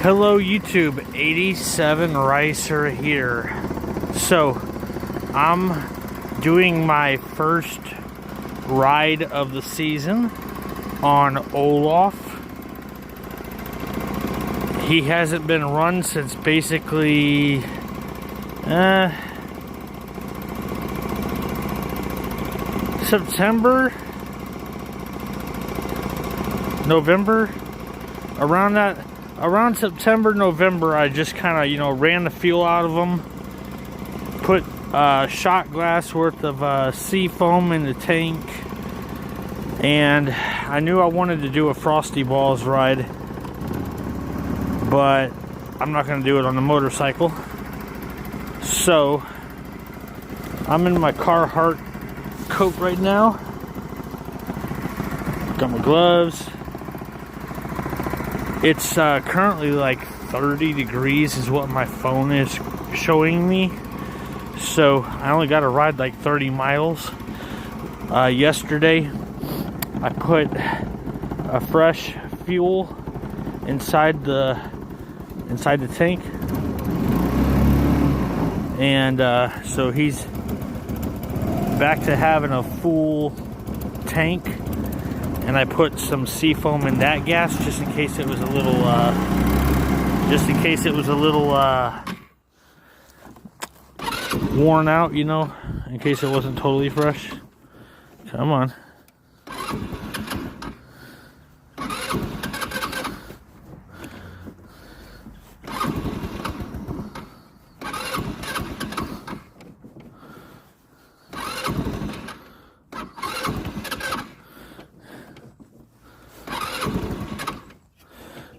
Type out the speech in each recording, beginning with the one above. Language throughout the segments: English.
Hello YouTube, 87 Ricer here. So, I'm doing my first ride of the season on Olaf. He hasn't been run since basically September, November, around September, November. I just kind of, ran the feel out of them, put shot glass worth of sea foam in the tank, and I knew I wanted to do a Frosty Balls ride, but I'm not going to do it on the motorcycle. So I'm in my Carhartt coat right now. Got my gloves. It's currently like 30 degrees is what my phone is showing me. So I only got to ride like 30 miles. Yesterday I put a fresh fuel inside the tank, and so he's back to having a full tank. And I put some seafoam in that gas just in case it was a little worn out, in case it wasn't totally fresh. Come on.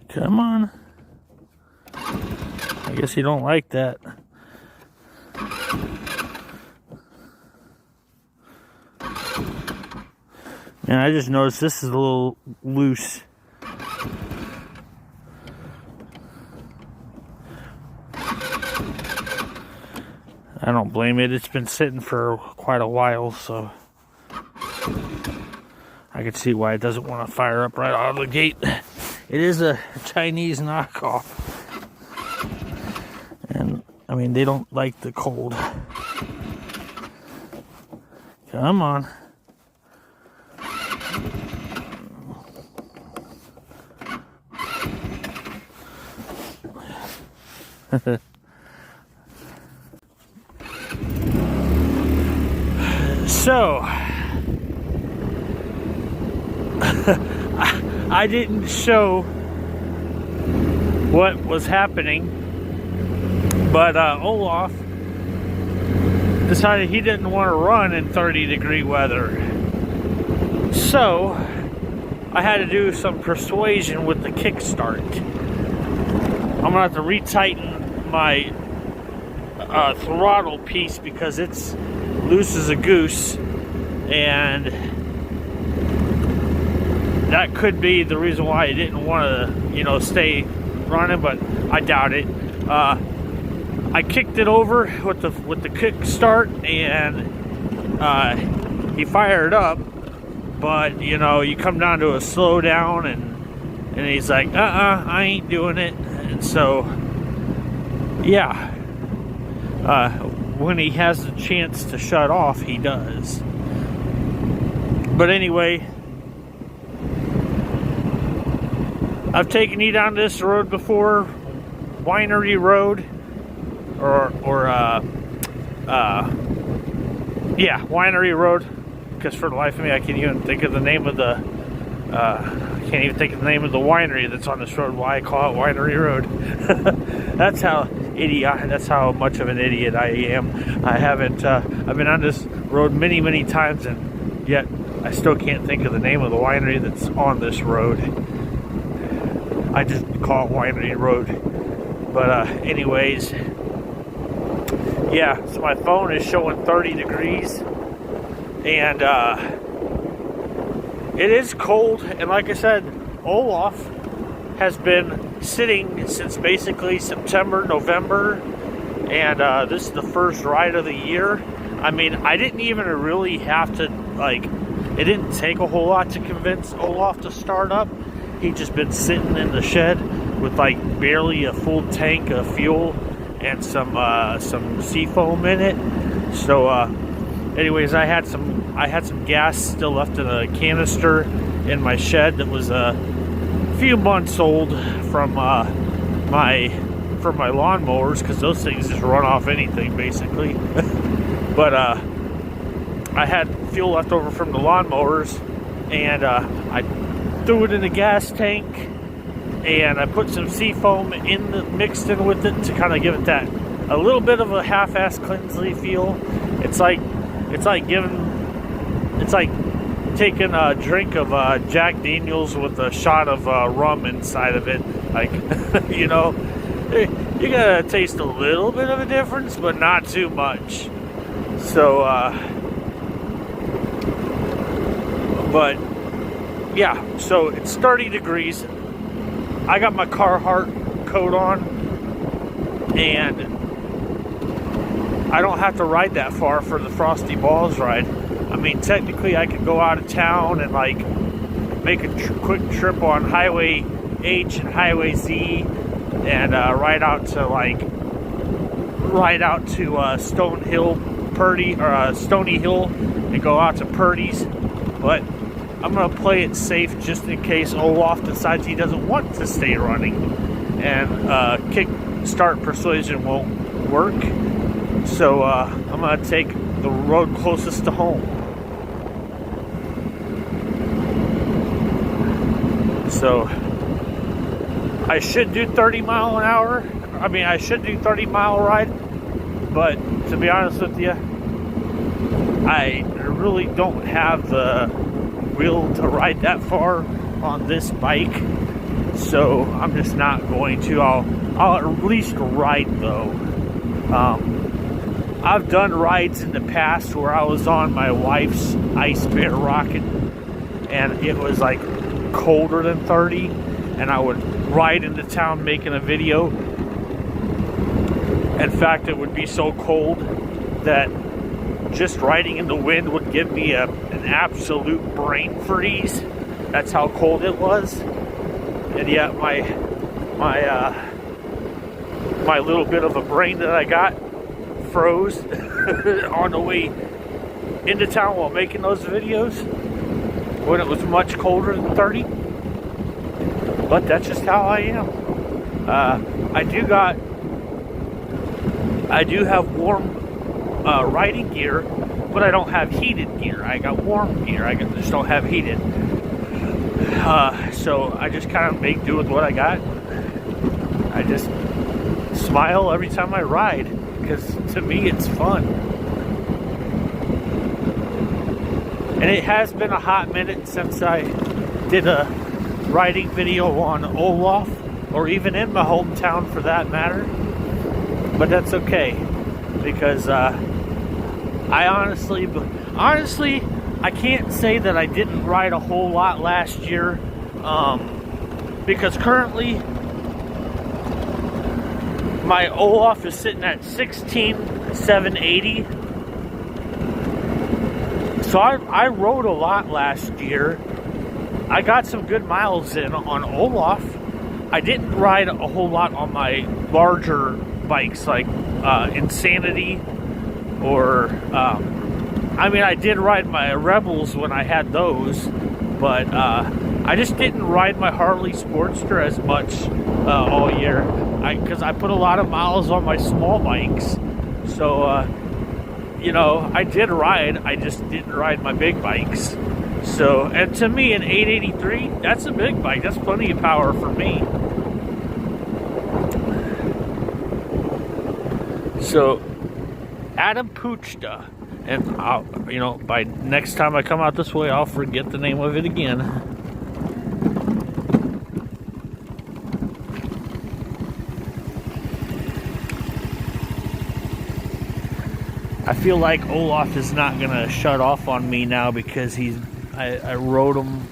Come on. I guess you don't like that. And I just noticed this is a little loose. I don't blame it. It's been sitting for quite a while, so I can see why it doesn't want to fire up right out of the gate. It is a Chinese knockoff. And, I mean, they don't like the cold. Come on. So, I didn't show what was happening, but Olaf decided he didn't want to run in 30-degree weather. So, I had to do some persuasion with the kickstart. I'm going to have to retighten my throttle piece because it's loose as a goose, and that could be the reason why I didn't want to, stay running, but I doubt it. I kicked it over with the kickstart, and he fired up, but you come down to a slow down, and he's like, I ain't doing it. And so, yeah, when he has the chance to shut off, he does. But anyway, I've taken you down this road before, Winery Road, Winery Road, because for the life of me, I can't even think of the name of the winery that's on this road. Why I call it Winery Road? That's how much of an idiot I am. I've been on this road many times, and yet I still can't think of the name of the winery that's on this road. I just call it Winery Road. But anyways, yeah, so my phone is showing 30 degrees, and it is cold. And like I said, Olaf has been sitting since basically September, November, and this is the first ride of the year. I mean, I didn't even really have to, it didn't take a whole lot to convince Olaf to start up. He'd just been sitting in the shed with like barely a full tank of fuel and some seafoam in it. So anyways, I had some gas still left in a canister in my shed that was a few months old from my lawnmowers, because those things just run off anything basically. But I had fuel left over from the lawnmowers, and I threw it in the gas tank, and I put some seafoam mixed in with it to kind of give it that a little bit of a half-ass cleansly feel. It's like taking a drink of Jack Daniels with a shot of rum inside of it. Like, you know, you gotta taste a little bit of a difference, but not too much. So, but yeah, so it's 30 degrees. I got my Carhartt coat on, and I don't have to ride that far for the Frosty Balls ride. I mean, technically I could go out of town and like make a quick trip on Highway H and Highway Z, and ride out to Stony Hill and go out to Purdy's. But I'm gonna play it safe just in case Olaf decides he doesn't want to stay running, and kick start persuasion won't work. So I'm gonna take the road closest to home. So I should do 30 mile an hour. I mean, I should do 30-mile ride, but to be honest with you, I really don't have the will to ride that far on this bike, so I'm just not going to. I'll at least ride though. I've done rides in the past where I was on my wife's icebear rocket, and it was like colder than 30, and I would ride into town making a video. In fact, it would be so cold that just riding in the wind would give me an absolute brain freeze. That's how cold it was. And yet my little bit of a brain that I got froze on the way into town while making those videos when it was much colder than 30. But that's just how I am. I do have warm riding gear, but I don't have heated gear. I got warm gear. I just don't have heated. So I just kind of make do with what I got. I just smile every time I ride, because to me it's fun. And it has been a hot minute since I did a riding video on Olaf, or even in my hometown for that matter. But that's okay, because I honestly, I can't say that I didn't ride a whole lot last year, because currently my Olaf is sitting at 16,780. So I rode a lot last year. I got some good miles in on Olaf. I didn't ride a whole lot on my larger bikes like Insanity, or I mean, I did ride my Rebels when I had those, but I just didn't ride my Harley Sportster as much all year, because I put a lot of miles on my small bikes. So you know, I did ride, I just didn't ride my big bikes. So, and to me, an 883, that's a big bike. That's plenty of power for me. So, Adam Puchta, and I'll, you know, by next time I come out this way, I'll forget the name of it again. I feel like Olaf is not gonna shut off on me now, because I rode him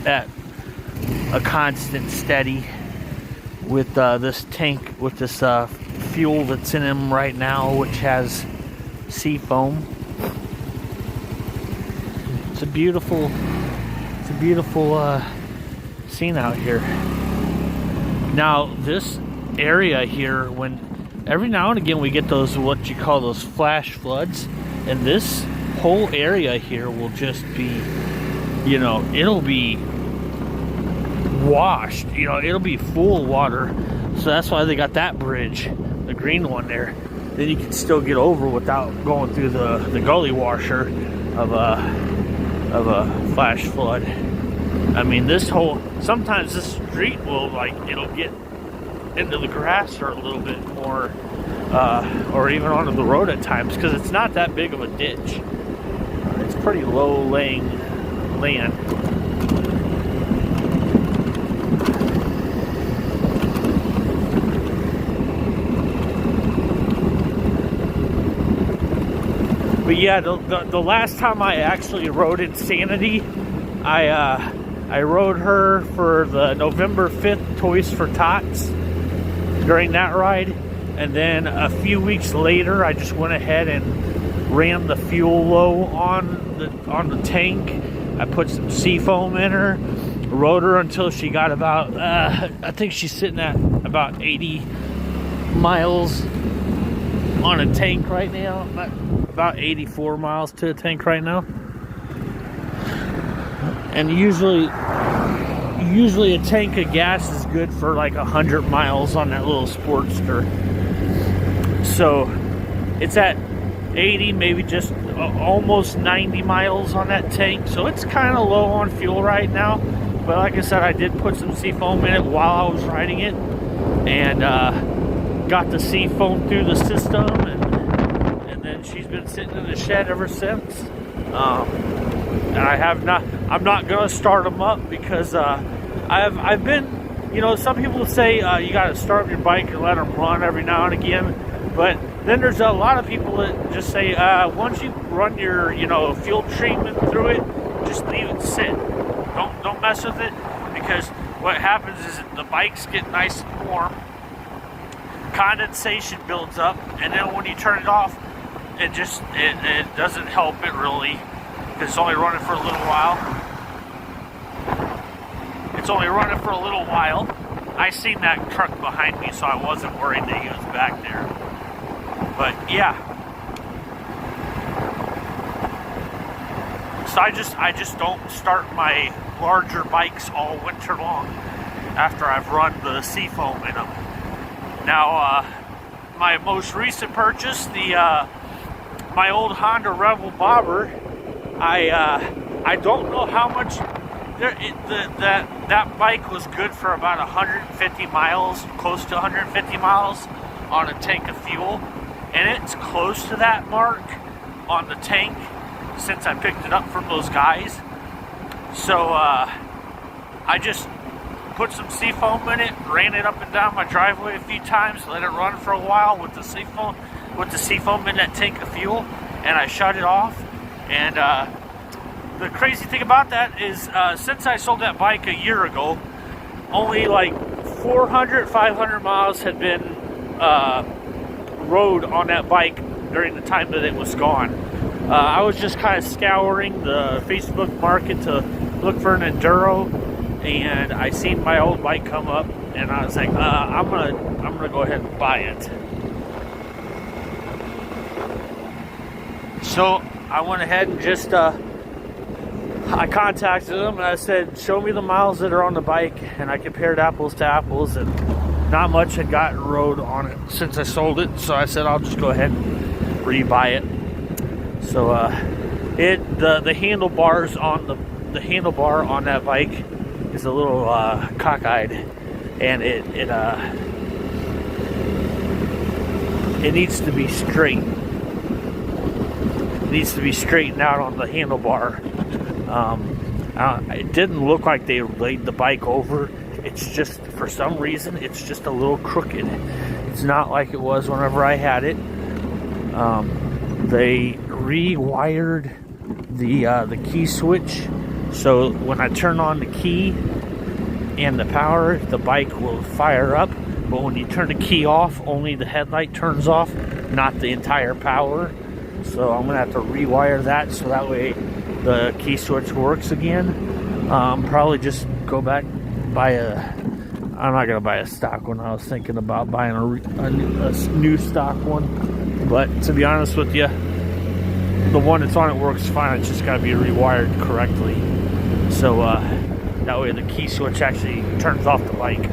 at a constant steady with this tank, with this fuel that's in him right now, which has seafoam. It's a beautiful seen out here. Now this area here, when every now and again we get those, what you call those flash floods, and this whole area here will just be, you know, it'll be washed, you know, it'll be full water. So that's why they got that bridge, the green one there. Then you can still get over without going through the gully washer of a flash flood. I mean, this whole, sometimes this street will, like, it'll get into the grass or a little bit more, or even onto the road at times, because it's not that big of a ditch. It's pretty low laying land. But yeah, the last time I actually rode Insanity, I rode her for the November 5th Toys for Tots during that ride. And then a few weeks later, I just went ahead and ran the fuel low on the tank. I put some seafoam in her, rode her until she got about, I think she's sitting at about 80 miles on a tank right now. About 84 miles to a tank right now. And usually a tank of gas is good for like 100 miles on that little Sportster. So it's at 80, maybe just almost 90 miles on that tank. So it's kind of low on fuel right now. But like I said, I did put some seafoam in it while I was riding it, and got the seafoam through the system, and then she's been sitting in the shed ever since. And I'm not gonna start them up because I've been, you know, some people say you got to start your bike and let them run every now and again, but then there's a lot of people that just say once you run your, you know, fuel treatment through it, just leave it sit. Don't mess with it, because what happens is the bikes get nice and warm, condensation builds up, and then when you turn it off, it doesn't help it really, because it's only running for a little while. I seen that truck behind me, so I wasn't worried that he was back there. But yeah. So I just don't start my larger bikes all winter long after I've run the seafoam in them. Now, my most recent purchase, my old Honda Rebel bobber, I don't know how much. That bike was good for about 150 miles, close to 150 miles on a tank of fuel, and it's close to that mark on the tank since I picked it up from those guys. So I just put some seafoam in it, ran it up and down my driveway a few times, let it run for a while with the seafoam in that tank of fuel, and I shut it off. And the crazy thing about that is since I sold that bike a year ago, only like 500 miles had been rode on that bike during the time that it was gone. I was just kind of scouring the Facebook market to look for an enduro, and I seen my old bike come up, and I was like, I'm gonna go ahead and buy it. So I went ahead and just I contacted them and I said, show me the miles that are on the bike, and I compared apples to apples, and not much had gotten rode on it since I sold it. So I said, I'll just go ahead and rebuy it. So the handlebars on the handlebar on that bike is a little cockeyed, and it needs to be straight. It needs to be straightened out on the handlebar. It didn't look like they laid the bike over. It's just, for some reason, it's just a little crooked. It's not like it was whenever I had it. They rewired the key switch, so when I turn on the key and the power, the bike will fire up. But when you turn the key off, only the headlight turns off, not the entire power. So I'm gonna have to rewire that so that way the key switch works again. Probably just go back buy I'm not gonna buy a stock one. I was thinking about buying a new stock one, but to be honest with you, the one that's on it works fine. It's just gotta be rewired correctly, so that way the key switch actually turns off the bike.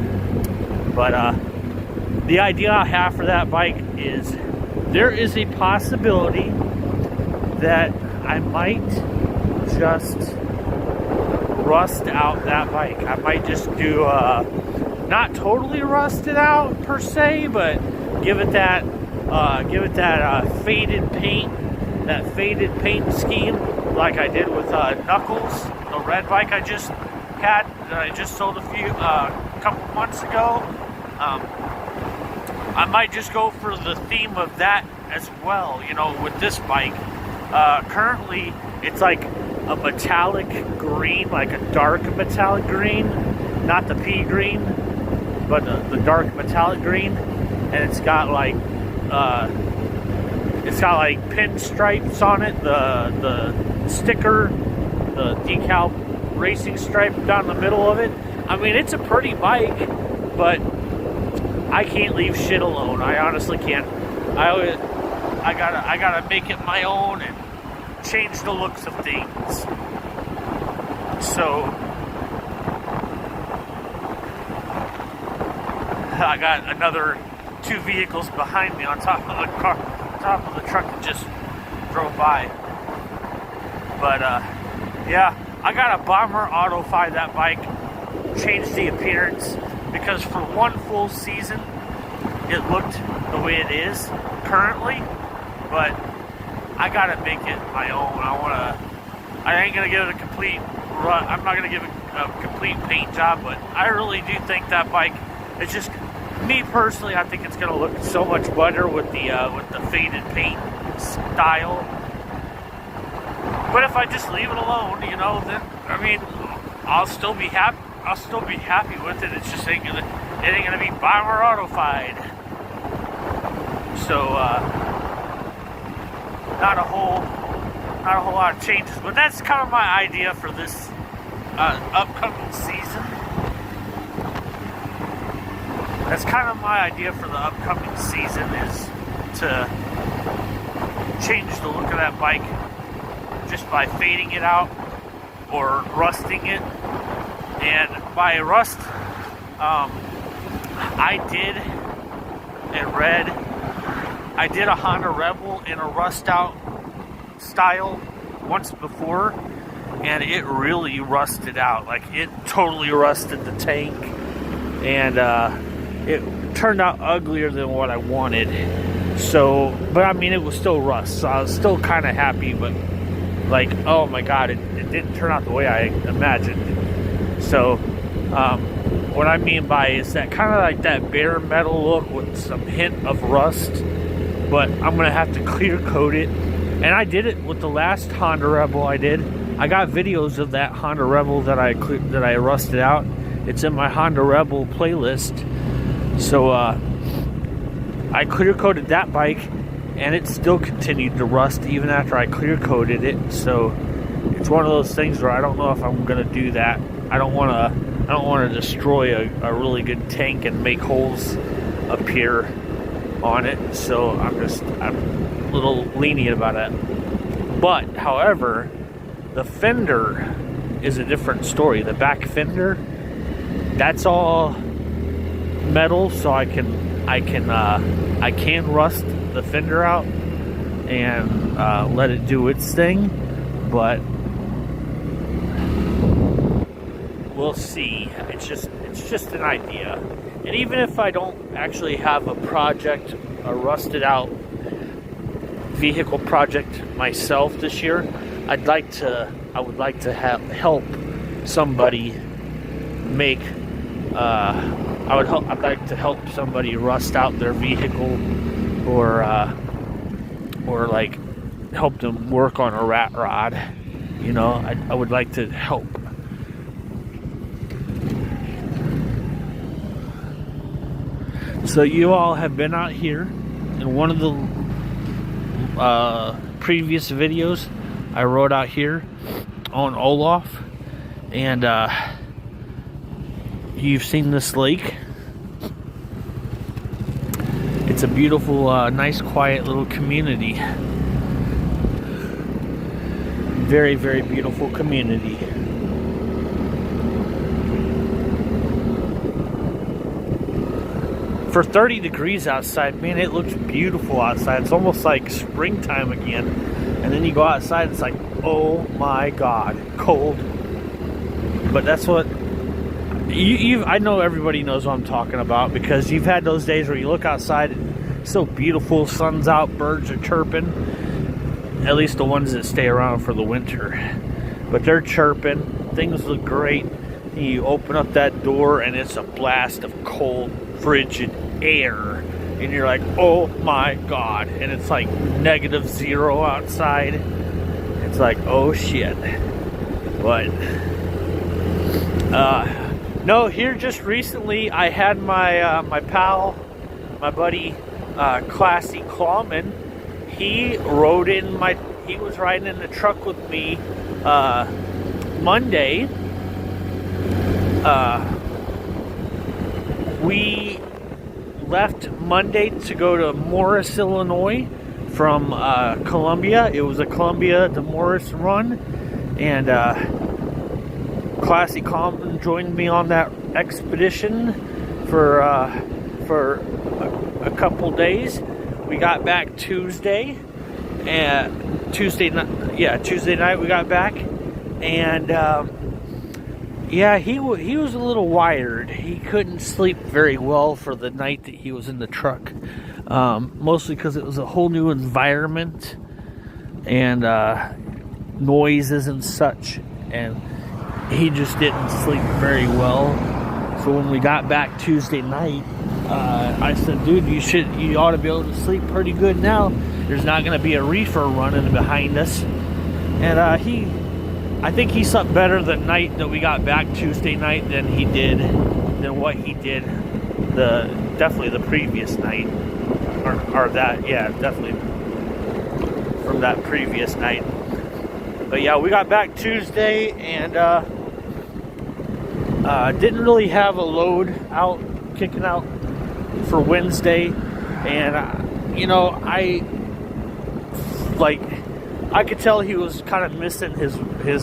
But the idea I have for that bike is there is a possibility that I might just rust out that bike. I might just do not totally rust it out per se, but give it that faded paint scheme like I did with Knuckles, the red bike I just had that I just sold a couple months ago. I might just go for the theme of that as well, you know, with this bike. Currently it's like a metallic green, like a dark metallic green, not the pea green, but the dark metallic green, and it's got like pinstripes on it, the sticker, the decal racing stripe down the middle of it. I mean, it's a pretty bike, but I can't leave shit alone. I honestly can't. I gotta make it my own and change the looks of things. So I got another 2 vehicles behind me on top of the car, top of the truck that just drove by. But yeah, I gotta bomber autofy that bike, change the appearance, because for one full season it looked the way it is currently, but I gotta make it my own. I ain't gonna give it a complete run. I'm not gonna give it a complete paint job, but I really do think that bike, it's just, me personally, I think it's gonna look so much better with the faded paint style. But if I just leave it alone, you know, then I mean, I'll still be happy. I'll still be happy with it. It's just ain't gonna be bomber autofied. So not a whole lot of changes, but that's kind of my idea for this upcoming season. That's kind of my idea for the upcoming season, is to change the look of that bike just by fading it out or rusting it. And by rust, I did a Honda Rebel in a rust out style once before, and it really rusted out. Like, it totally rusted the tank, and it turned out uglier than what I wanted. So, but I mean, it was still rust, so I was still kind of happy, but like, oh my god, it didn't turn out the way I imagined. So what I mean by is that kind of like that bare metal look with some hint of rust, but I'm gonna have to clear coat it. And I did it with the last Honda Rebel I did. I got videos of that Honda Rebel that I rusted out. It's in my Honda Rebel playlist. So I clear coated that bike, and it still continued to rust even after I clear coated it. So it's one of those things where I don't know if I'm gonna do that. I don't want to destroy a really good tank and make holes appear on it. So I'm a little lenient about it. But however, the fender is a different story. The back fender, that's all metal, so I can rust the fender out and let it do its thing, but we'll see. It's just an idea. And even if I don't actually have a project, a rusted out vehicle project myself this year, I would like to help somebody make I'd like to help somebody rust out their vehicle, or like help them work on a rat rod. You know, I would like to help. So you all have been out here in one of the previous videos. I rode out here on Olaf, and you've seen this lake. It's a beautiful, nice, quiet little community. Very, very beautiful community. For 30 degrees outside, man, it looks beautiful outside. It's almost like springtime again. And then you go outside, it's like, oh my God, cold. But that's what I know everybody knows what I'm talking about, because you've had those days where you look outside, it's so beautiful, sun's out, birds are chirping. At least the ones that stay around for the winter. But they're chirping, things look great. And you open up that door and it's a blast of cold, frigid air. And you're like, oh my God. And it's like -0 outside. It's like, oh shit. But, no, here just recently I had my my pal, my buddy, Classy Clawman. He was riding in the truck with me Monday. We left Monday to go to Morris, Illinois from Columbia. It was a Columbia to Morris run, and Classy Common joined me on that expedition for a couple days. We got back Tuesday, and Tuesday night we got back, and yeah, he was a little wired. He couldn't sleep very well for the night that he was in the truck, mostly because it was a whole new environment and noises and such, and he just didn't sleep very well. So when we got back Tuesday night, I said, dude, you ought to be able to sleep pretty good now. There's not going to be a reefer running behind us. And I think he slept better the night that we got back Tuesday night than what he did definitely the previous night, or that, yeah, definitely from that previous night. But yeah, we got back Tuesday and didn't really have a load kicking out for Wednesday, and I could tell he was kind of missing his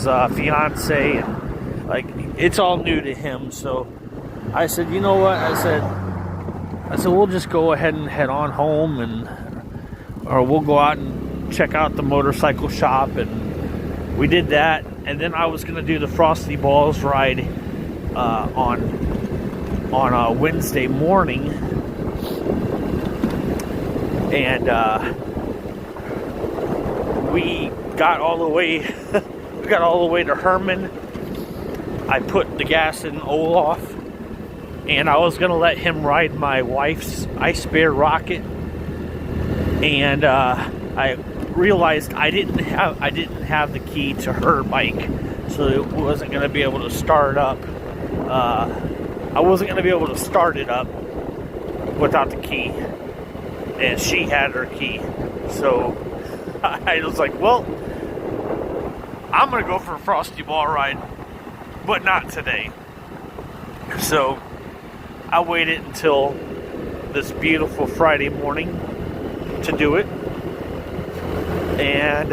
fiance, and like it's all new to him. So I said, you know what? I said we'll just go ahead and head on home, or we'll go out and check out the motorcycle shop, and we did that. And then I was gonna do the Frosty Balls ride on Wednesday morning, and we got all the way to Hermann. I put the gas in Olaf, and I was gonna let him ride my wife's icebear rocket, and I realized I didn't have the key to her bike, so it wasn't gonna be able to start up. I wasn't gonna be able to start it up without the key, and she had her key. So I was like, well, I'm gonna go for a Frosty Ball ride, but not today. So I waited until this beautiful Friday morning to do it, and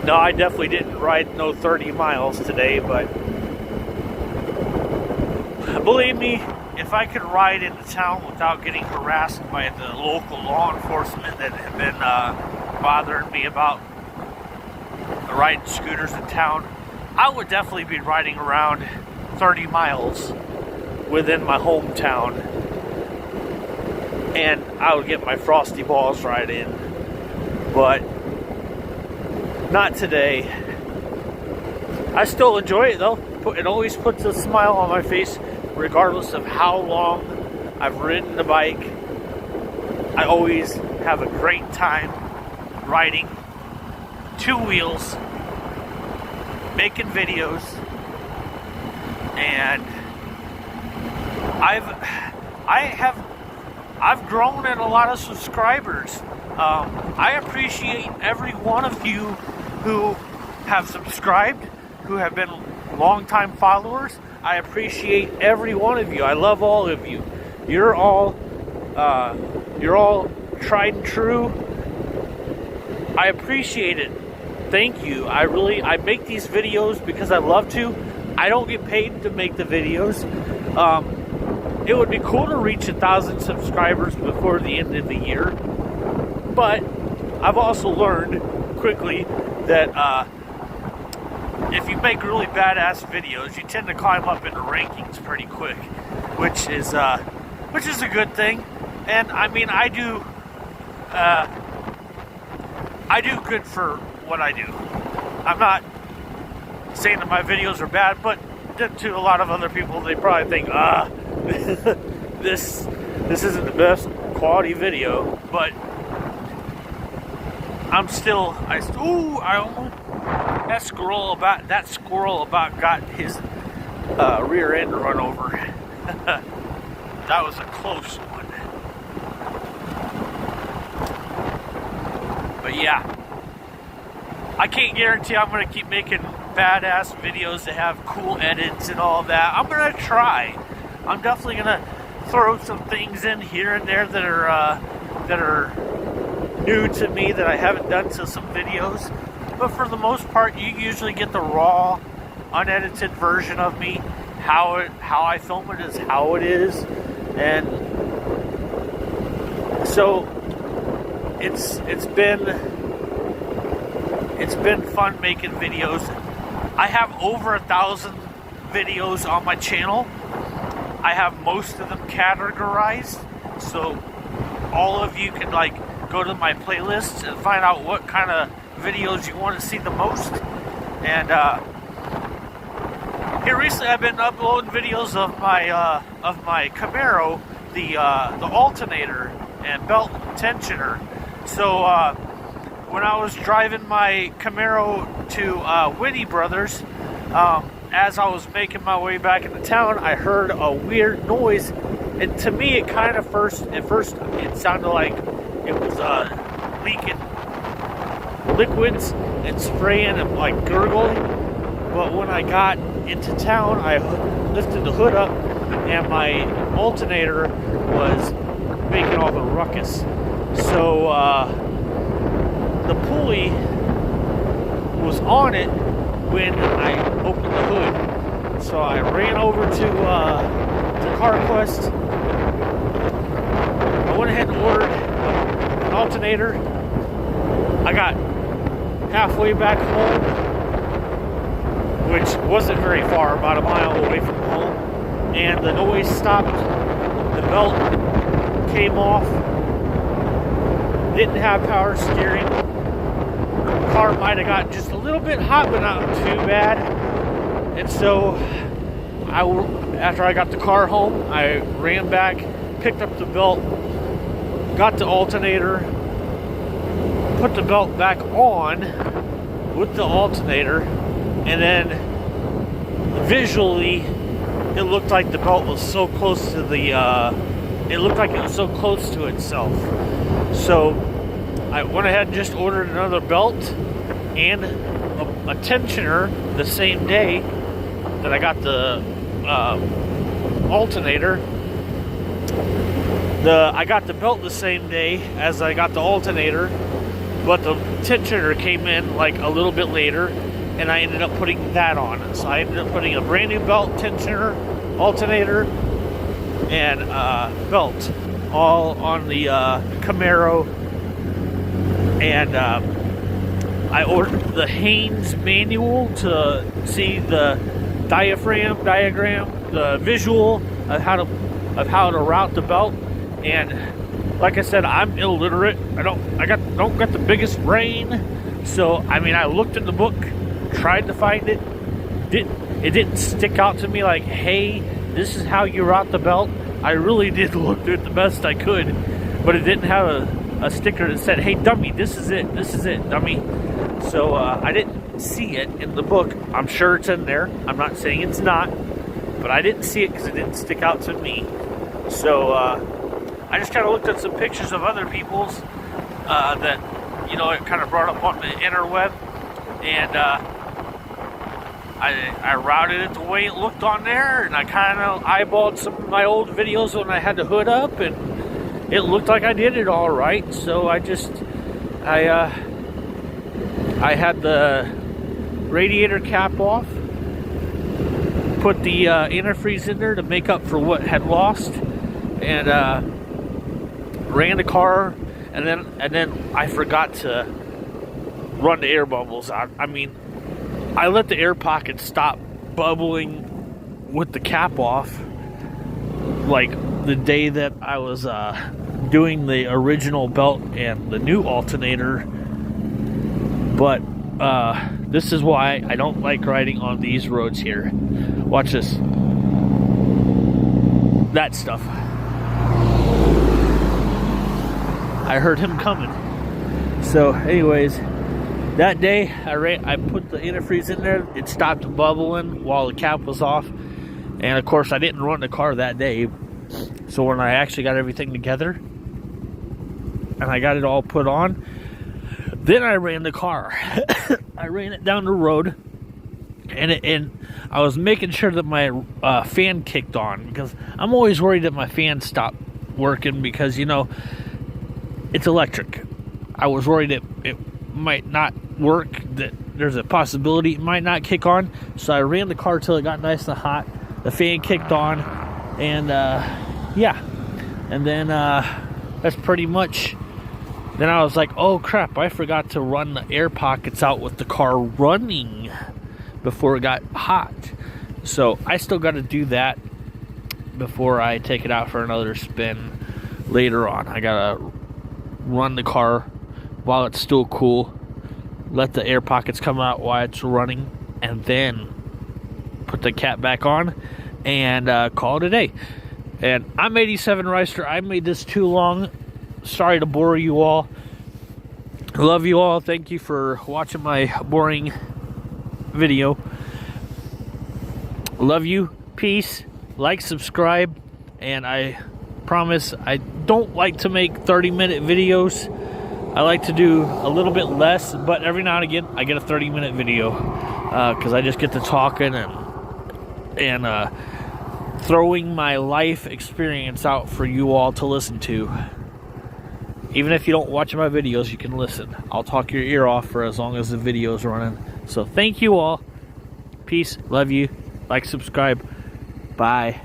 no, I definitely didn't ride no 30 miles today, but believe me, if I could ride into town without getting harassed by the local law enforcement that have been bothering me about riding scooters in town, I would definitely be riding around 30 miles within my hometown, and I would get my Frosty Balls ride in. But not today. I still enjoy it though. It always puts a smile on my face, regardless of how long I've ridden the bike. I always have a great time riding two wheels, making videos, and I've grown in a lot of subscribers. I appreciate every one of you who have subscribed, who have been longtime followers. I appreciate every one of you. I love all of you. You're all tried and true. I appreciate it. Thank you. I make these videos because I love to. I don't get paid to make the videos. It would be cool to reach 1,000 subscribers before the end of the year. But I've also learned quickly that if you make really badass videos, you tend to climb up in the rankings pretty quick, which is a good thing. And I mean, I do good for what I do. I'm not saying that my videos are bad, but to a lot of other people, they probably think, this isn't the best quality video. But I'm still, that squirrel about got his rear end run over. That was a close one. But yeah, I can't guarantee I'm going to keep making badass videos that have cool edits and all that. I'm going to try. I'm definitely going to throw some things in here and there that are new to me that I haven't done to some videos. But for the most part, you usually get the raw, unedited version of me. How I film it is how it is. And so it's been fun making videos. I have over 1,000 videos on my channel. I have most of them categorized, so all of you can go to my playlists and find out what kind of videos you want to see the most. And here recently, I've been uploading videos of my Camaro, the alternator and belt tensioner. So when I was driving my Camaro to Whitty Brothers, as I was making my way back into town, I heard a weird noise, and to me, it kind of at first it sounded like it was leaking liquids and spraying and gurgling. But when I got into town, I lifted the hood up, and my alternator was making all the ruckus. So the pulley was on it when I opened the hood. So I ran over to CarQuest. I went ahead and ordered an alternator. I got halfway back home, which wasn't very far, about a mile away from home, and the noise stopped. The belt came off. Didn't have power steering. The car might have gotten just a little bit hot, but not too bad. And so, after I got the car home, I ran back, picked up the belt, got the alternator, put the belt back on with the alternator, and then visually, it looked like the belt was so close to it looked like it was so close to itself. So I went ahead and just ordered another belt and a tensioner the same day that I got the alternator. I got the belt the same day as I got the alternator, but the tensioner came in a little bit later, and I ended up putting that on. So I ended up putting a brand new belt, tensioner, alternator, and belt all on the Camaro. And I ordered the Haynes manual to see the diagram, the visual of how to route the belt. And like I said, I'm illiterate. I don't got the biggest brain. So I mean, I looked in the book, tried to find it. It didn't stick out to me like, hey, this is how you route the belt. I really did look through it the best I could, but it didn't have a sticker that said, hey, dummy, this is it, dummy. So I didn't see it in the book. I'm sure it's in there. I'm not saying it's not, but I didn't see it because it didn't stick out to me. So I just kind of looked at some pictures of other people's that, it kind of brought up on the interweb, and I routed it the way it looked on there, and I kind of eyeballed some of my old videos when I had the hood up, and it looked like I did it all right. So I had the radiator cap off, put the antifreeze in there to make up for what had lost, and ran the car, and then I forgot to run the air bubbles out. I mean, I let the air pocket stop bubbling with the cap off, like the day that I was doing the original belt and the new alternator. But this is why I don't like riding on these roads here. Watch this. That stuff. I heard him coming. So anyways, that day I put the antifreeze in there. It stopped bubbling while the cap was off. And of course I didn't run the car that day. So when I actually got everything together and I got it all put on, then I ran the car. I ran it down the road, and I was making sure that my fan kicked on, because I'm always worried that my fan stopped working, because, you know, it's electric. I was worried it might not work, that there's a possibility it might not kick on. So I ran the car till it got nice and hot. The fan kicked on, and yeah. And then that's pretty much. Then I was like, oh crap, I forgot to run the air pockets out with the car running before it got hot. So I still got to do that before I take it out for another spin later on. I got to run the car while it's still cool, let the air pockets come out while it's running, and then put the cap back on and call it a day. And I'm 87 Reister. I made this too long. Sorry to bore you all. I love you all. Thank you for watching my boring video. Love you. Peace. Like, subscribe. And I promise I don't like to make 30-minute videos. I like to do a little bit less, but every now and again I get a 30-minute video, because I just get to talking and throwing my life experience out for you all to listen to. Even if you don't watch my videos, you can listen. I'll talk your ear off for as long as the video's running. So thank you all. Peace. Love you. Like, subscribe. Bye.